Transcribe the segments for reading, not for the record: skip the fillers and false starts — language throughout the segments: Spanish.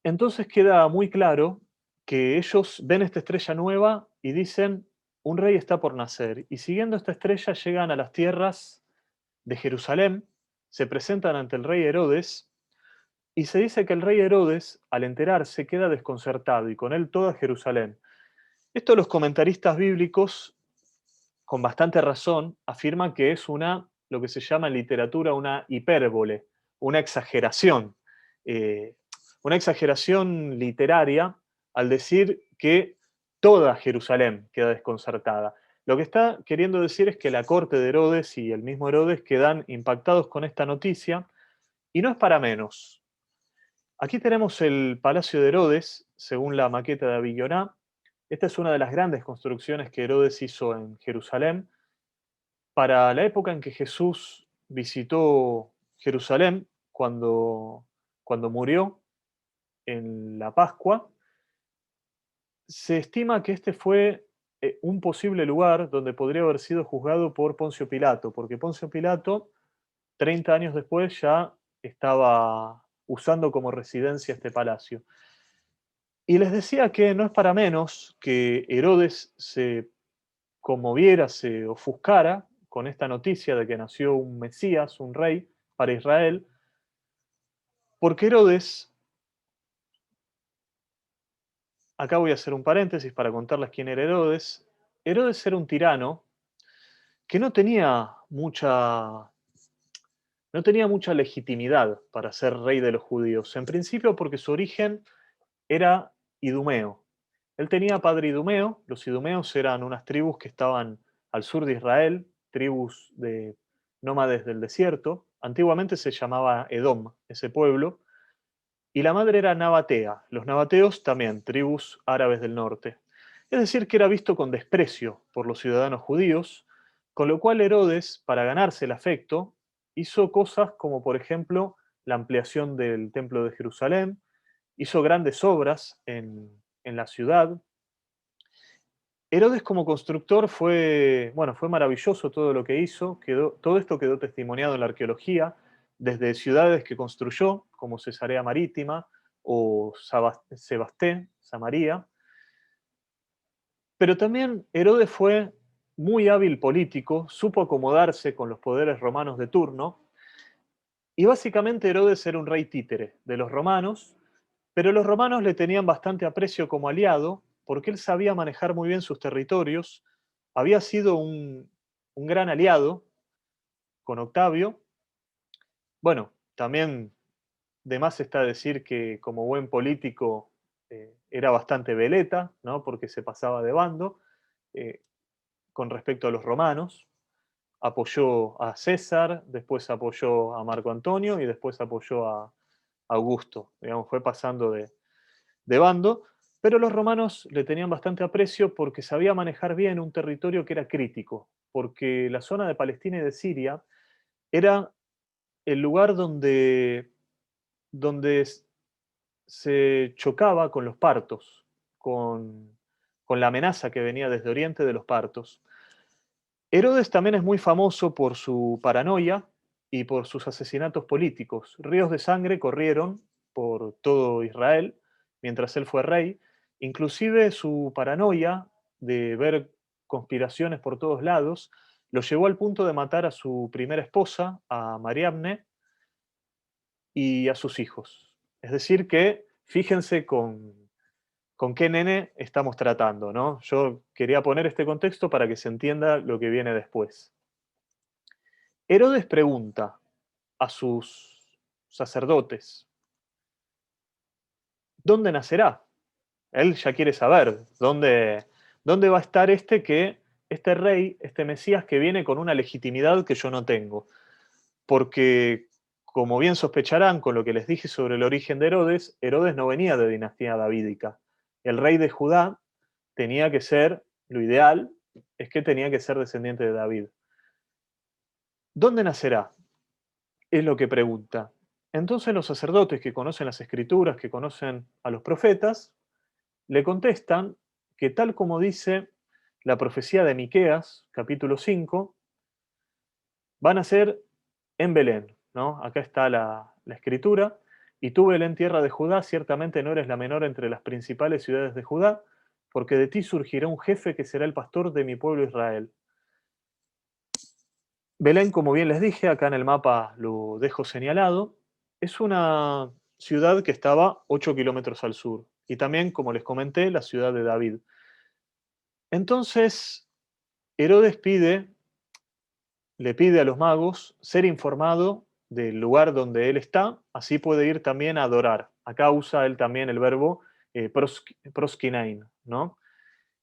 Entonces queda muy claro que ellos ven esta estrella nueva y dicen, un rey está por nacer. Y siguiendo esta estrella llegan a las tierras de Jerusalén, se presentan ante el rey Herodes y se dice que el rey Herodes, al enterarse, queda desconcertado y con él toda Jerusalén. Esto los comentaristas bíblicos, con bastante razón, afirman que es lo que se llama en literatura una hipérbole, una exageración. Eh, una exageración literaria al decir que toda Jerusalén queda desconcertada. Lo que está queriendo decir es que la corte de Herodes y el mismo Herodes quedan impactados con esta noticia y no es para menos. Aquí tenemos el Palacio de Herodes, según la maqueta de Aviñoná. Esta es una de las grandes construcciones que Herodes hizo en Jerusalén. Para la época en que Jesús visitó Jerusalén, cuando murió en la Pascua, se estima que este fue un posible lugar donde podría haber sido juzgado por Poncio Pilato, porque Poncio Pilato, 30 años después, ya estaba usando como residencia este palacio. Y les decía que no es para menos que Herodes se conmoviera, se ofuscara con esta noticia de que nació un Mesías, un rey para Israel, porque Herodes, acá voy a hacer un paréntesis para contarles quién era Herodes. Herodes era un tirano que no tenía mucha legitimidad para ser rey de los judíos. En principio porque su origen era idumeo. Él tenía padre idumeo. Los idumeos eran unas tribus que estaban al sur de Israel, tribus de nómades del desierto. Antiguamente se llamaba Edom, ese pueblo. Y la madre era nabatea. Los nabateos también, tribus árabes del norte. Es decir, que era visto con desprecio por los ciudadanos judíos, con lo cual Herodes, para ganarse el afecto, hizo cosas como, por ejemplo, la ampliación del Templo de Jerusalén, hizo grandes obras en la ciudad. Herodes como constructor fue maravilloso todo lo que hizo, todo esto quedó testimoniado en la arqueología, desde ciudades que construyó, como Cesarea Marítima o Sebasté, Samaria, pero también Herodes fue muy hábil político, supo acomodarse con los poderes romanos de turno, y básicamente Herodes era un rey títere de los romanos, pero los romanos le tenían bastante aprecio como aliado, porque él sabía manejar muy bien sus territorios, había sido un gran aliado con Octavio. Bueno, también de más está decir que como buen político era bastante veleta, ¿no? Porque se pasaba de bando eh, con respecto a los romanos. Apoyó a César, después apoyó a Marco Antonio y después apoyó a Augusto. Digamos, fue pasando de bando, pero los romanos le tenían bastante aprecio porque sabía manejar bien un territorio que era crítico, porque la zona de Palestina y de Siria era el lugar donde se chocaba con los partos, con la amenaza que venía desde Oriente de los partos. Herodes también es muy famoso por su paranoia y por sus asesinatos políticos. Ríos de sangre corrieron por todo Israel mientras él fue rey. Inclusive su paranoia de ver conspiraciones por todos lados lo llevó al punto de matar a su primera esposa, a Mariamne, y a sus hijos. Es decir que fíjense con qué nene estamos tratando, ¿no? Yo quería poner este contexto para que se entienda lo que viene después. Herodes pregunta a sus sacerdotes, ¿dónde nacerá? Él ya quiere saber dónde va a estar este rey, este Mesías que viene con una legitimidad que yo no tengo. Porque, como bien sospecharán con lo que les dije sobre el origen de Herodes, Herodes no venía de dinastía davídica. El rey de Judá tenía que ser, lo ideal es que tenía que ser descendiente de David. ¿Dónde nacerá? Es lo que pregunta. Entonces los sacerdotes que conocen las escrituras, que conocen a los profetas, le contestan que tal como dice la profecía de Miqueas, capítulo 5, van a ser en Belén, ¿no? Acá está la escritura. Y tú, Belén, tierra de Judá, ciertamente no eres la menor entre las principales ciudades de Judá, porque de ti surgirá un jefe que será el pastor de mi pueblo Israel. Belén, como bien les dije, acá en el mapa lo dejo señalado, es una ciudad que estaba 8 kilómetros al sur. Y también, como les comenté, la ciudad de David. Entonces, Herodes le pide a los magos ser informado del lugar donde él está, así puede ir también a adorar. Acá usa él también el verbo proskinein, ¿no?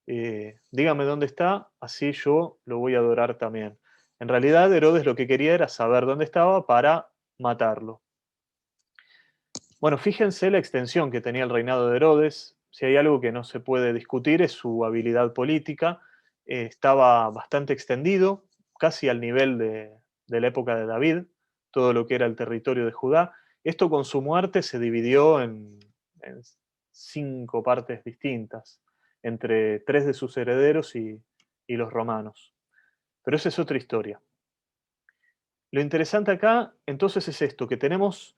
Dígame dónde está, así yo lo voy a adorar también. En realidad, Herodes lo que quería era saber dónde estaba para matarlo. Bueno, fíjense la extensión que tenía el reinado de Herodes. Si hay algo que no se puede discutir es su habilidad política. Estaba bastante extendido, casi al nivel de la época de David, todo lo que era el territorio de Judá. Esto con su muerte se dividió en 5 partes distintas, entre 3 de sus herederos y los romanos. Pero esa es otra historia. Lo interesante acá, entonces, es esto, que tenemos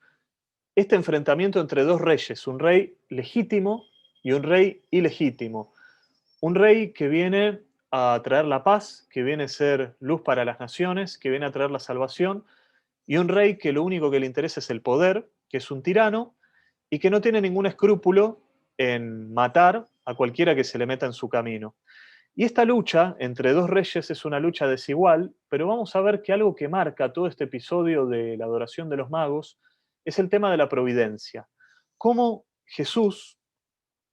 este enfrentamiento entre dos reyes, un rey legítimo y un rey ilegítimo. Un rey que viene a traer la paz, que viene a ser luz para las naciones, que viene a traer la salvación, y un rey que lo único que le interesa es el poder, que es un tirano, y que no tiene ningún escrúpulo en matar a cualquiera que se le meta en su camino. Y esta lucha entre dos reyes es una lucha desigual, pero vamos a ver que algo que marca todo este episodio de la adoración de los magos es el tema de la providencia. Cómo Jesús,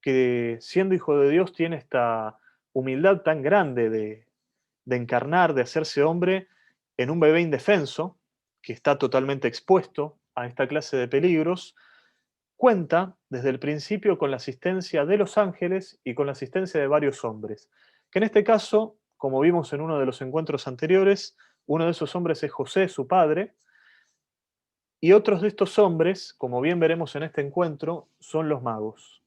que siendo hijo de Dios tiene esta humildad tan grande de encarnar, de hacerse hombre en un bebé indefenso, que está totalmente expuesto a esta clase de peligros, cuenta desde el principio con la asistencia de los ángeles y con la asistencia de varios hombres, que en este caso, como vimos en uno de los encuentros anteriores, uno de esos hombres es José, su padre, y otros de estos hombres, como bien veremos en este encuentro, son los magos.